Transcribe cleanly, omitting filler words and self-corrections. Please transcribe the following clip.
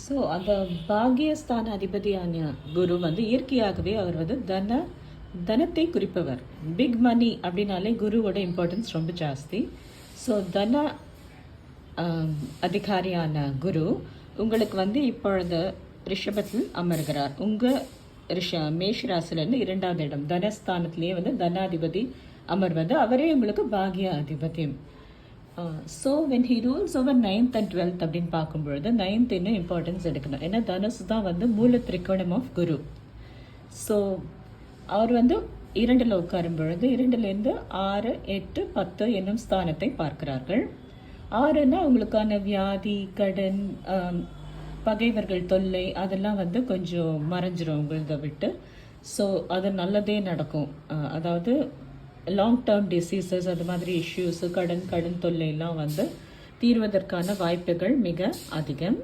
So அந்த பாகியஸ்தான அதிபதியான குரு வந்து இயற்கையாகவே அவர் வந்து தனத்தை குறிப்பவர். பிக் மணி அப்படின்னாலே குருவோட இம்பார்ட்டன்ஸ் ரொம்ப ஜாஸ்தி. ஸோ அதிகாரியான குரு உங்களுக்கு வந்து இப்பொழுது ரிஷபத்தில் அமர்கிறார். உங்கள் மேஷ ராசிலேருந்து 2வது இடம் தனஸ்தானத்திலேயே வந்து தனாதிபதி அமர்வது, அவரே உங்களுக்கு பாகிய அதிபதி. So when he rules over 9th and 12th அப்படின்னு பார்க்கும்பொழுது 9th இன்னும் இம்பார்ட்டன்ஸ் எடுக்கணும். ஏன்னா தனுசு தான் வந்து மூல திரிகோணம் ஆஃப் குரு. ஸோ அவர் வந்து 2ல் உட்காரும் பொழுது 2லேருந்து 6, 8, 10 என்னும் ஸ்தானத்தை பார்க்கிறார்கள். 6ன்னா உங்களுக்கான வியாதி, கடன், பகைவர்கள் தொல்லை அதெல்லாம் வந்து கொஞ்சம் மறைஞ்சிரும் உங்களதை விட்டு. ஸோ அது நல்லதே நடக்கும். அதாவது லாங் டேர்ம் டிசீசஸ் அது மாதிரி இஷ்யூஸு, கடன் தொல்லையெல்லாம் வந்து தீர்வதற்கான வாய்ப்புகள் மிக அதிகம்.